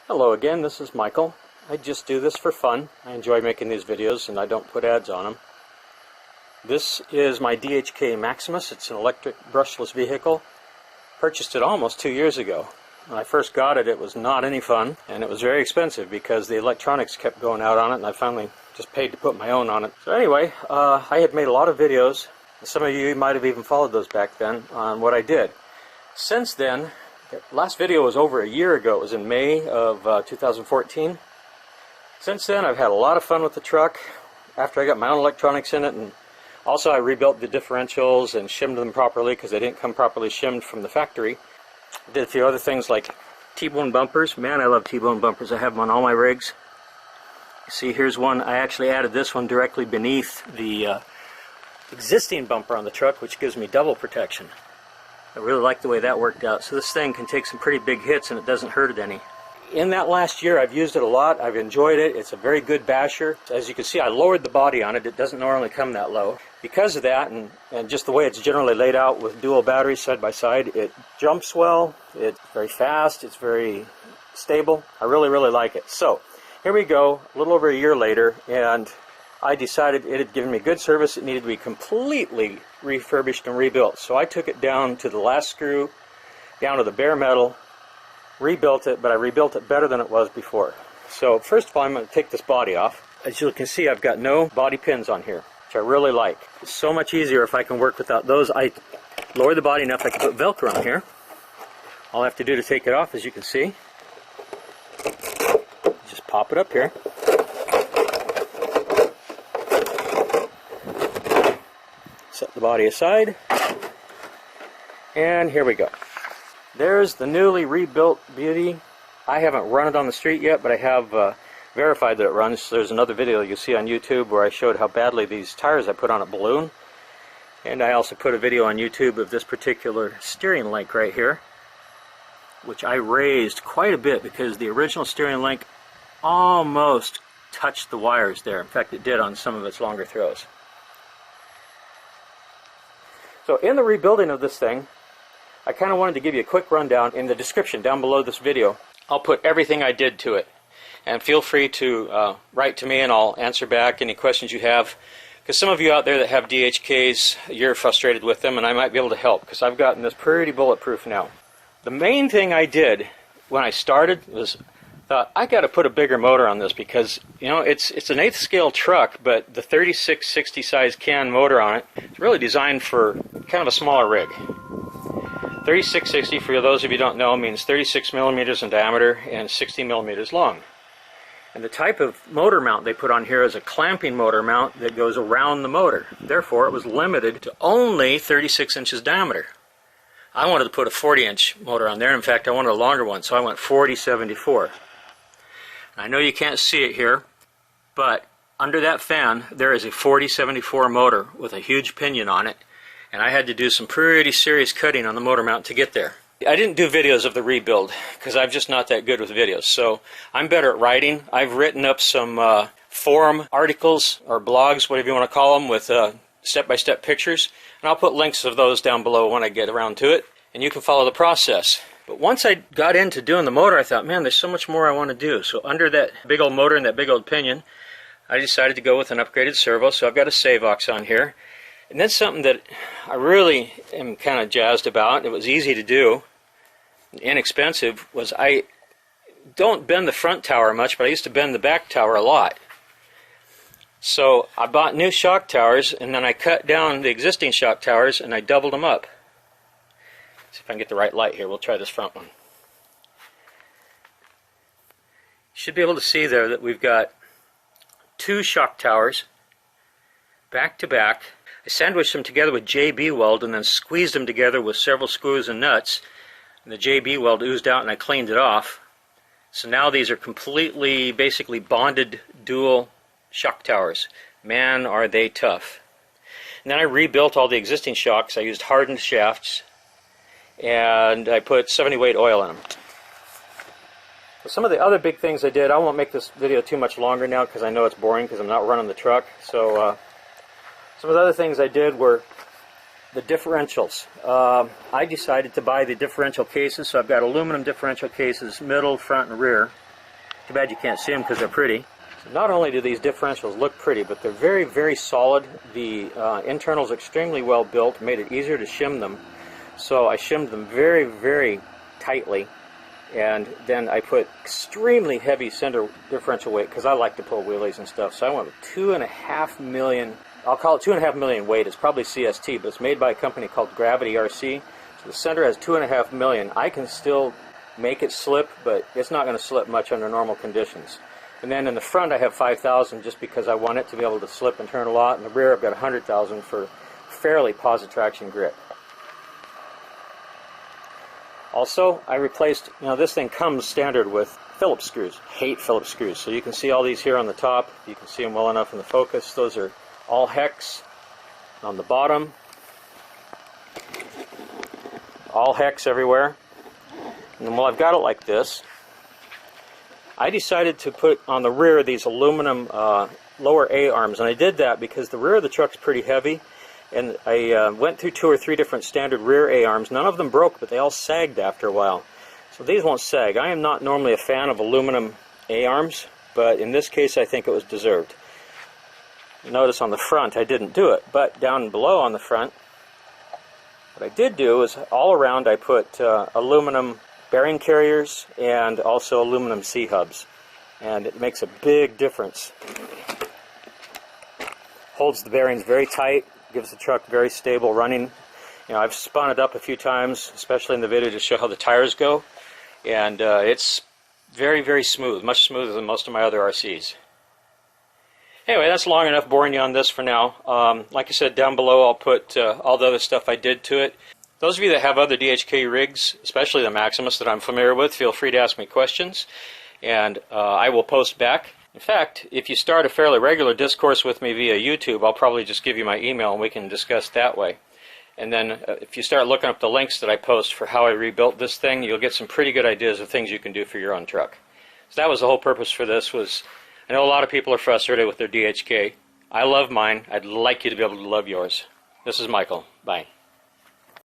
Hello again, this is Michael. I just do this for fun. I enjoy making these videos and I don't put ads on them. This is my DHK Maximus. It's an electric brushless vehicle. Purchased it almost 2 years ago. When I first got it, it was not any fun, and it was very expensive because the electronics kept going out on it, and I finally just paid to put my own on it. So anyway, I had made a lot of videos. Some of you might have even followed those back then on what I did. Since then, the last video was over a year ago. It was in May of 2014. Since then, I've had a lot of fun with the truck after I got my own electronics in it, and also I rebuilt the differentials and shimmed them properly because they didn't come properly shimmed from the factory. I did a few other things like T-bone bumpers. Man, I love T-bone bumpers. I have them on all my rigs. See, here's one. I actually added this one directly beneath the existing bumper on the truck, which gives me double protection. I really like the way that worked out. So this thing can take some pretty big hits and it doesn't hurt it any. In that last year, I've used it a lot. I've enjoyed it. It's a very good basher. As you can see, I lowered the body on it. It doesn't normally come that low. Because of that, and just the way it's generally laid out with dual batteries side by side, it jumps well, it's very fast, it's very stable. I really, really like it. So, here we go, a little over a year later, and I decided it had given me good service. It needed to be completely refurbished and rebuilt. So I took it down to the last screw, down to the bare metal, rebuilt it, but I rebuilt it better than it was before. So first of all, I'm going to take this body off. As you can see, I've got no body pins on here, which I really like. It's so much easier if I can work without those. I lower the body enough I can put Velcro on here. All I have to do to take it off, as you can see, just pop it up here. Set the body aside, and here we go. There's the newly rebuilt beauty. I haven't run it on the street yet, but I have verified that it runs. There's another video you'll see on YouTube where I showed how badly these tires I put on it balloon. And I also put a video on YouTube of this particular steering link right here, which I raised quite a bit because the original steering link almost touched the wires there. In fact, it did on some of its longer throws. So in the rebuilding of this thing, I kind of wanted to give you a quick rundown. In the description down below this video, I'll put everything I did to it. And feel free to write to me and I'll answer back any questions you have. Because some of you out there that have DHKs, you're frustrated with them, and I might be able to help because I've gotten this pretty bulletproof now. The main thing I did when I started was thought I got to put a bigger motor on this because, you know, it's an 8th scale truck, but the 3660 size can motor on it is really designed for kind of a smaller rig. 3660, for those of you who don't know, means 36 millimeters in diameter and 60 millimeters long. And the type of motor mount they put on here is a clamping motor mount that goes around the motor. Therefore, it was limited to only 36 inches diameter. I wanted to put a 40-inch motor on there. In fact, I wanted a longer one, so I went 40-74. I know you can't see it here, but under that fan, there is a 40-74 motor with a huge pinion on it. And I had to do some pretty serious cutting on the motor mount to get there. I didn't do videos of the rebuild because I'm just not that good with videos. So I'm better at writing. I've written up some forum articles or blogs, whatever you want to call them, with step-by-step pictures. And I'll put links of those down below when I get around to it. And you can follow the process. But once I got into doing the motor, I thought, man, there's so much more I want to do. So under that big old motor and that big old pinion, I decided to go with an upgraded servo. So I've got a Savox on here. And that's something that I really am kind of jazzed about. It was easy to do, inexpensive. Was I don't bend the front tower much, but I used to bend the back tower a lot. So I bought new shock towers, and then I cut down the existing shock towers, and I doubled them up. See if I can get the right light here. We'll try this front one. You should be able to see there that we've got 2 shock towers back to back. I sandwiched them together with JB weld and then squeezed them together with several screws and nuts. And the JB weld oozed out and I cleaned it off. So now these are completely, basically bonded dual shock towers. Man, are they tough. And then I rebuilt all the existing shocks. I used hardened shafts and I put 70 weight oil in them. Some of the other big things I did, I won't make this video too much longer now because I know it's boring because I'm not running the truck. So some of the other things I did were the differentials. I decided to buy the differential cases, so I've got aluminum differential cases, middle, front, and rear. Too bad you can't see them because they're pretty. So not only do these differentials look pretty, but they're very, very solid. The internal is extremely well built, made it easier to shim them. So I shimmed them very, very tightly, and then I put extremely heavy center differential weight because I like to pull wheelies and stuff. So I went with 2.5 million. I'll call it 2.5 million weight. It's probably CST, but it's made by a company called Gravity RC. So the center has 2.5 million. I can still make it slip, but it's not going to slip much under normal conditions. And then in the front I have 5,000 just because I want it to be able to slip and turn a lot. In the rear I've got 100,000 for fairly positive traction grip. Also, I replaced, this thing comes standard with Phillips screws. Hate Phillips screws. So you can see all these here on the top. You can see them well enough in the focus. Those are all hex. On the bottom, all hex everywhere. And then while I've got it like this, I decided to put on the rear these aluminum lower A-arms. And I did that because the rear of the truck's pretty heavy. And I went through 2 or 3 different standard rear A-arms. None of them broke, but they all sagged after a while. So these won't sag. I am not normally a fan of aluminum A-arms, but in this case I think it was deserved. Notice on the front I didn't do it, but down below on the front, what I did do is all around I put aluminum bearing carriers and also aluminum C-hubs. And it makes a big difference. Holds the bearings very tight. Gives the truck very stable running. I've spun it up a few times, especially in the video to show how the tires go, and it's very, very smooth, much smoother than most of my other RCs. Anyway, that's long enough boring you on this for now. Like I said, down below I'll put all the other stuff I did to it. Those of you that have other DHK rigs, especially the Maximus that I'm familiar with, feel free to ask me questions, and I will post back. In fact, if you start a fairly regular discourse with me via YouTube, I'll probably just give you my email and we can discuss that way. And then if you start looking up the links that I post for how I rebuilt this thing, you'll get some pretty good ideas of things you can do for your own truck. So that was the whole purpose for this. I know a lot of people are frustrated with their DHK. I love mine. I'd like you to be able to love yours. This is Michael. Bye.